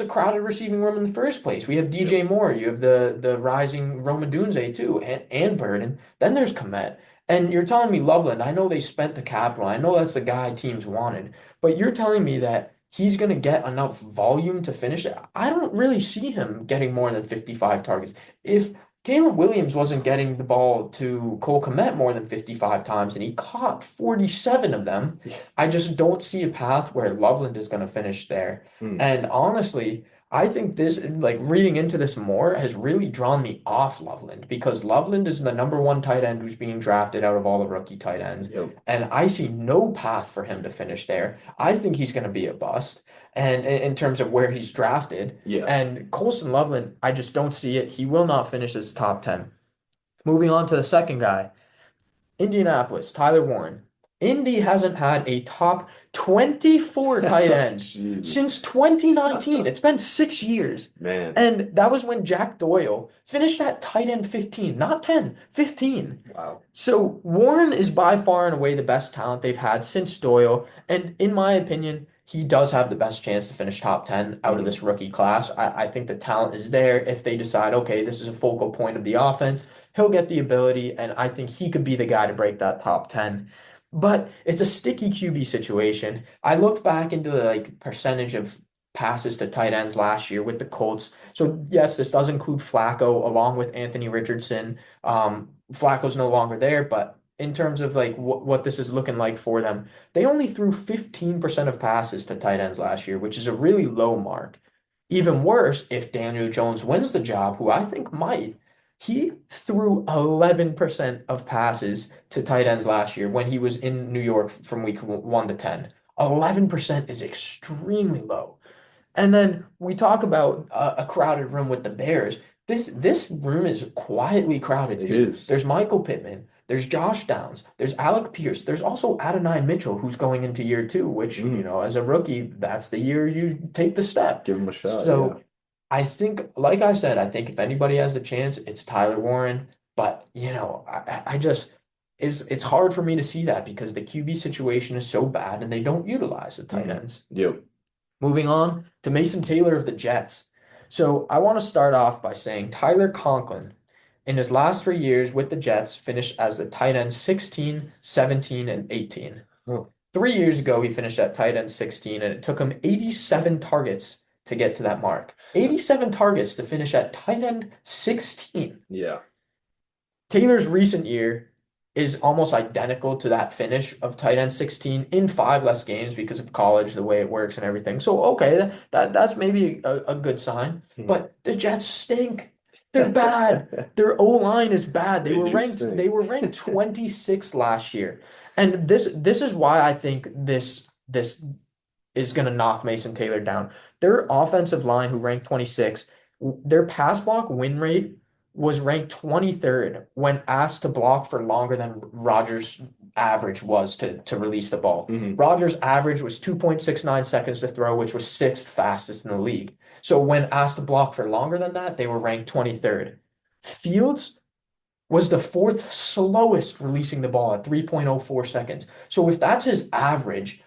a crowded receiving room in the first place. We have Yep. DJ Moore, you have the rising Roma Dunze too, and Burden. Then there's Kmet. And you're telling me Loveland, I know they spent the capital. I know that's the guy teams wanted, but you're telling me that he's going to get enough volume to finish it. I don't really see him getting more than 55 targets. If Caleb Williams wasn't getting the ball to Cole Kmet more than 55 times and he caught 47 of them, Yeah. I just don't see a path where Loveland is going to finish there. Mm. And honestly, I think this, like reading into this more, has really drawn me off Loveland because Loveland is the number one tight end who's being drafted out of all the rookie tight ends. Yep. And I see no path for him to finish there. I think he's going to be a bust. And in terms of where he's drafted, Yeah. and Colson Loveland, I just don't see it. He will not finish as top 10. Moving on to the second guy, Indianapolis, Tyler Warren. Indy hasn't had a top 24 tight end Jesus. since 2019. It's been 6 years. Man. And that was when Jack Doyle finished at tight end 15, not 10, 15. Wow. So Warren is by far and away the best talent they've had since Doyle. And in my opinion, he does have the best chance to finish top 10 out of Mhm. this rookie class. I think the talent is there. If they decide, okay, this is a focal point of the offense, he'll get the ability, and I think he could be the guy to break that top 10. But it's a sticky QB situation. I looked back into the like percentage of passes to tight ends last year with the Colts. So yes, this does include Flacco along with Anthony Richardson. Flacco's no longer there, but in terms of like what this is looking like for them, they only threw 15% of passes to tight ends last year, which is a really low mark. Even worse, if Daniel Jones wins the job, who I think might, he threw 11% of passes to tight ends last year when he was in New York from week 1 to 10. 11% is extremely low. And then we talk about a crowded room with the Bears. This room is quietly crowded It too. is. There's Michael Pittman, there's Josh Downs, there's Alec Pierce, there's also Adonai Mitchell who's going into year two, which, Mm. as a rookie, that's the year you take the step. Give him a shot. Yeah. So I think, like I said, I think if anybody has a chance, it's Tyler Warren. But I just it's hard for me to see that because the QB situation is so bad and they don't utilize the tight Mhm. ends. Yep. Moving on to Mason Taylor of the Jets. So I want to start off by saying Tyler Conklin, in his last 3 years with the Jets, finished as a tight end 16, 17, and 18. Oh. 3 years ago, he finished at tight end 16, and it took him 87 targets to get to that mark. 87 targets to finish at tight end 16. Yeah. Taylor's recent year is almost identical to that finish of tight end 16 in five less games because of college, the way it works and everything. So, okay, that's maybe a good sign. Hmm. But the Jets stink. They're bad. Their O-line is bad. They They were do ranked they stink. were ranked 26 last year. And this is why I think this is going to knock Mason Taylor down. Their offensive line, who ranked 26, their pass block win rate was ranked 23rd when asked to block for longer than Rodgers' average was to release the ball. Mhm. Rodgers' average was 2.69 seconds to throw, which was sixth fastest in the league. So when asked to block for longer than that, they were ranked 23rd. Fields was the fourth slowest releasing the ball at 3.04 seconds. So if that's his average,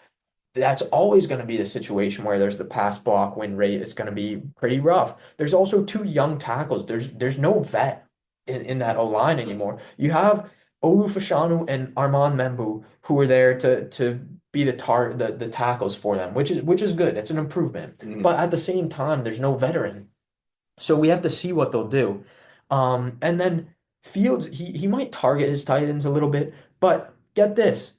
that's always going to be the situation where there's the pass block win rate is going to be pretty rough. There's also two young tackles. There's no vet in that O line anymore. You have Olu Fashanu and Armand Membu who are there to be the tackles for them, which is good. It's an improvement. Mhm. But at the same time, there's no veteran. So we have to see what they'll do. And then Fields, he might target his tight ends a little bit, but get this.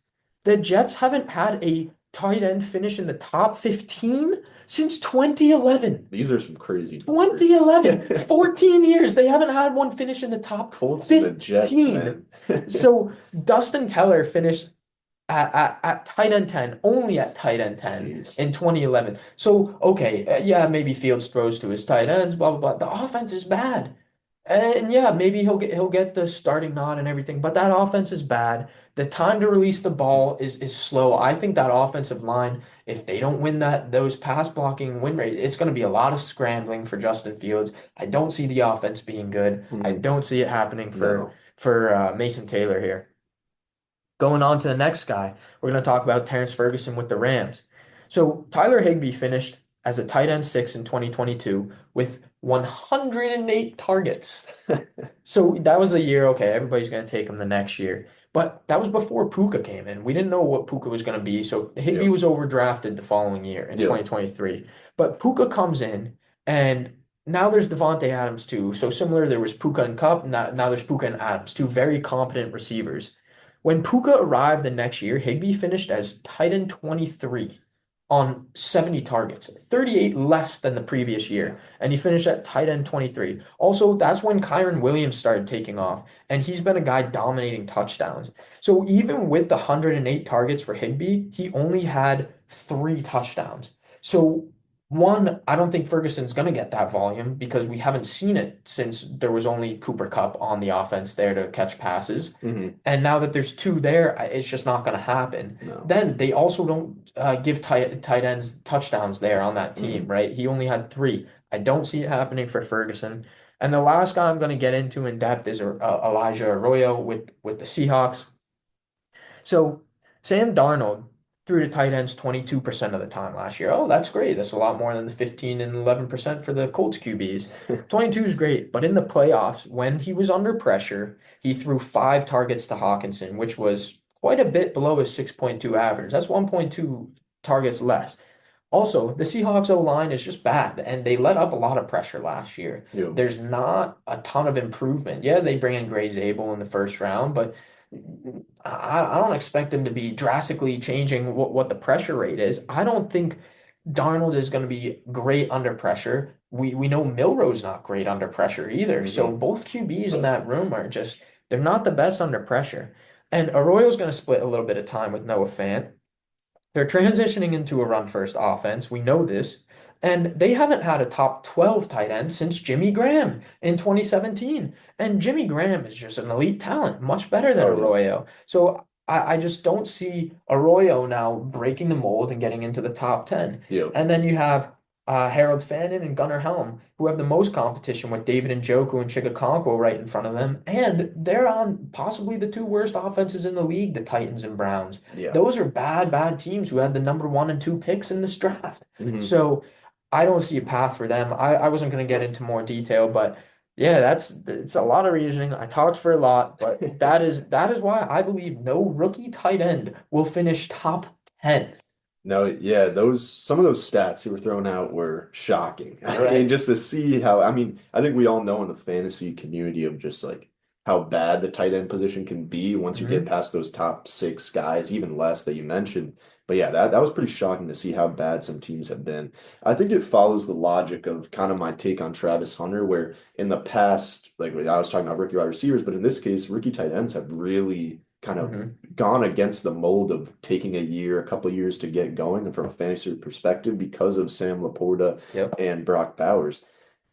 The Jets haven't had a tight end finish in the top 15 since 2011. These are some crazy numbers. 2011, 14 years. They haven't had one finish in the top Colts and the Jets, 15. man. So Dustin Keller finished at tight end 10, only at tight end 10 Jeez. in 2011. So, okay, yeah, maybe Fields throws to his tight ends, blah, blah, blah. The offense is bad. And yeah, maybe he'll get the starting nod and everything, but that offense is bad. The time to release the ball is slow. I think that offensive line, if they don't win those pass blocking win rate, it's going to be a lot of scrambling for Justin Fields. I don't see the offense being good. I Mhm. don't see it happening for No. Mason Taylor here. Going on to the next guy, we're going to talk about Terrence Ferguson with the Rams. So Tyler Higbee finished as a tight end six in 2022 with 108 targets. So that was the year, okay, everybody's going to take him the next year. But that was before Puka came in. We didn't know what Puka was going to be. So Higbee Yep. was overdrafted the following year in Yep. 2023. But Puka comes in, and now there's Devontae Adams too. So similar, there was Puka and Cup. Now there's Puka and Adams, two very competent receivers. When Puka arrived the next year, Higbee finished as tight end 23 on 70 targets, 38 less than the previous Yeah. year. And he finished at tight end 23. Also, that's when Kyron Williams started taking off, and he's been a guy dominating touchdowns. So even with the 108 targets for Higbee, he only had three touchdowns. So one, I don't think Ferguson's going to get that volume because we haven't seen it since there was only Cooper Kupp on the offense there to catch passes. Hmm. And now that there's two there, it's just not going to happen. No. Then they also don't give tight ends touchdowns there on that team, Hmm. right? He only had three. I don't see it happening for Ferguson. And the last guy I'm going to get into in depth is Elijah Arroyo with the Seahawks. So Sam Darnold threw to tight ends 22% of the time last year. Oh, that's great. That's a lot more than the 15 and 11% for the Colts QBs. 22 is great, but in the playoffs, when he was under pressure, he threw five targets to Hawkinson, which was quite a bit below his 6.2 average. That's 1.2 targets less. Also, the Seahawks O line is just bad, and they let up a lot of pressure last year. Yep. There's not a ton of improvement. Yeah, they bring in Gray Zabel in the first round, but I don't expect them to be drastically changing what the pressure rate is. I don't think Darnold is going to be great under pressure. We know Milrow's not great under pressure either. So Hmm. both QBs in that room are just they're not the best under pressure. And Arroyo's going to split a little bit of time with Noah Fant. They're transitioning into a run first offense. We know this. And they haven't had a top 12 tight end since Jimmy Graham in 2017. And Jimmy Graham is just an elite talent, much better than Oh yeah. Arroyo. So I just don't see Arroyo now breaking the mold and getting into the top 10. Yep. And then you have Harold Fannin and Gunnar Helm, who have the most competition with David Njoku and Chigakonkwo right in front of them. And they're on possibly the two worst offenses in the league, the Titans and Browns. Yeah. Those are bad teams who had the number one and two picks in this draft. Hmm. So I don't see a path for them. I wasn't going to get into more detail, but yeah, it's a lot of reasoning. I talked for a lot, but that is why I believe no rookie tight end will finish top 10. No, yeah, those some of those stats you were throwing out were shocking. I mean, Right. just to see how, I mean, I think we all know in the fantasy community of just like how bad the tight end position can be once you get Hmm. past those top six guys, even less that you mentioned. But yeah, that was pretty shocking to see how bad some teams have been. I think it follows the logic of kind of my take on Travis Hunter, where in the past, like I was talking about rookie wide receivers, but in this case, rookie tight ends have really kind of Hmm. gone against the mold of taking a year, a couple of years to get going, and from a fantasy perspective because of Sam Laporta Yep. and Brock Bowers.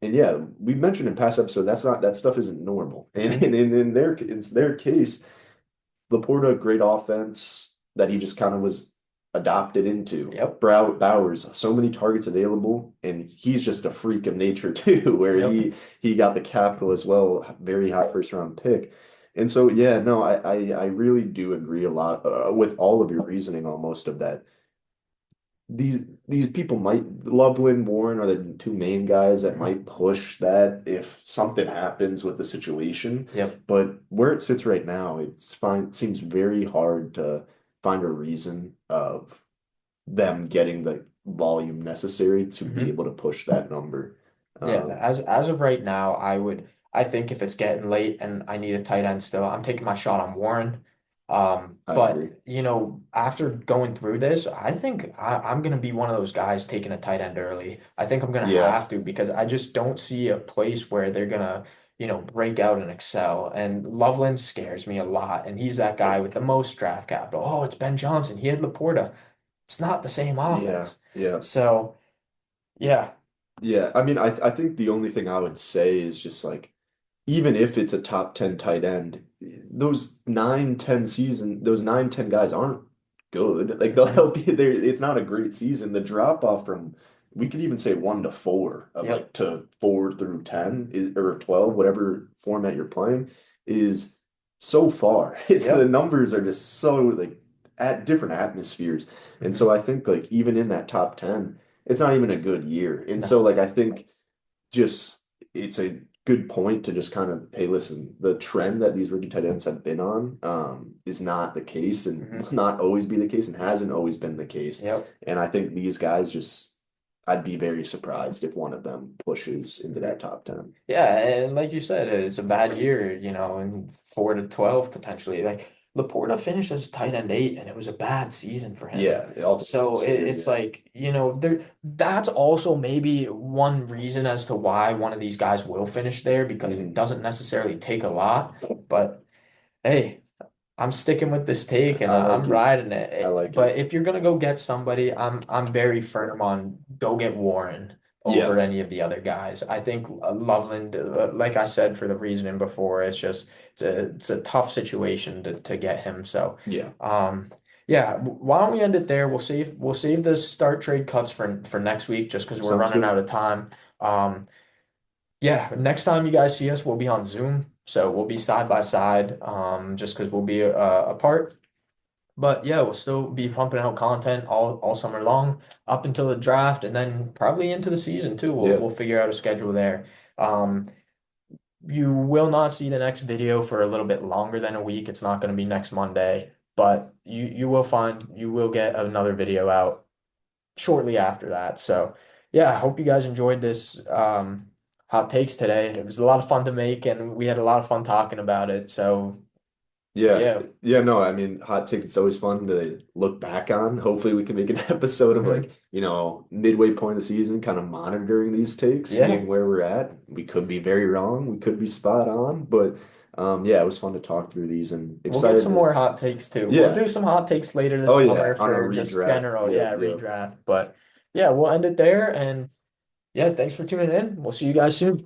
And yeah, we mentioned in past episodes that stuff isn't normal. And, Hmm. and in their case, Laporta, great offense that he just kind of was adopted into. Yep. Bowers, so many targets available, and he's just a freak of nature too, where Yep. he got the capital as well, very high first round pick. And so yeah, no, I really do agree a lot with all of your reasoning almost of that. These people might Loveland, Warren are the two main guys that Hmm. might push that if something happens with the situation. Yep. But where it sits right now, it seems very hard to find a reason of them getting the volume necessary to be Hmm. able to push that number. Yeah, Um, as of right now, I think if it's getting late and I need a tight end still, I'm taking my shot on Warren. I But agree. after going through this, I think I'm gonna be one of those guys taking a tight end early. I think I'm gonna Yeah, have to because I just don't see a place where they're gonna, break out and excel. And Loveland scares me a lot, and he's that guy with the most draft capital. Oh, it's Ben Johnson. He had Laporta. It's not the same yeah, offense. yeah. So yeah. Yeah, I mean, I think the only thing I would say is just like even if it's a top 10 tight end, those 9, 10 guys aren't good. Like they'll Hmm. help you there. It's not a great season. The drop off from we could even say 1 to 4 of Yep. like to 4 through 10 or 12, whatever format you're playing, is so far. The Yep. numbers are just so like at different atmospheres. And so Hmm. I think like even in that top 10, it's not even a good year. And so No. like I think just it's a good point to just kind of, hey, listen, the trend that these rookie tight ends have been on is not the case and Hmm. will not always be the case and hasn't always been the case. Yep. And I think these guys just, I'd be very surprised if one of them pushes into Hmm. that top 10. Yeah, and like you said, it's a bad year, and 4 to 12 potentially. Like Laporta finished as tight end 8, and it was a bad season for him. Yeah, all things So considered, it's yeah. like, that's also maybe one reason as to why one of these guys will finish there because it Hmm. doesn't necessarily take a lot. But hey, I'm sticking with this take and I like I'm it. riding I it. like But it. if you're gonna go get somebody, I'm very firm on go get Warren over Yeah. any of the other guys. I think Loveland, like I said for the reasoning before, it's a tough situation to get him. So, Yeah. yeah, why don't we end it there? We'll save the start trade cuts for next week just because we're Sounds running good. out of time. Um, yeah, next time you guys see us, we'll be on Zoom. So we'll be side by side, just because we'll be apart. But yeah, we'll still be pumping out content all summer long, up until the draft, and then probably into the season too. We'll Yeah. we'll figure out a schedule there. Um, you will not see the next video for a little bit longer than a week. It's not going to be next Monday, but you will get another video out shortly after that. So yeah, I hope you guys enjoyed this hot takes today. It was a lot of fun to make and we had a lot of fun talking about it. So Yeah, yeah. yeah, no, I mean, hot takes, it's always fun to look back on. Hopefully, we can make an episode of Hmm. like, midway point of the season, kind of monitoring these takes, Yeah. seeing where we're at. We could be very wrong, we could be spot on, but yeah, it was fun to talk through these and We'll get excited some to, more hot takes too. We'll yeah. do some hot takes later Oh this yeah, summer on a for just redraft. general, Yep, yeah, yep. redraft. But yeah, we'll end it there and yeah, thanks for tuning in. We'll see you guys soon.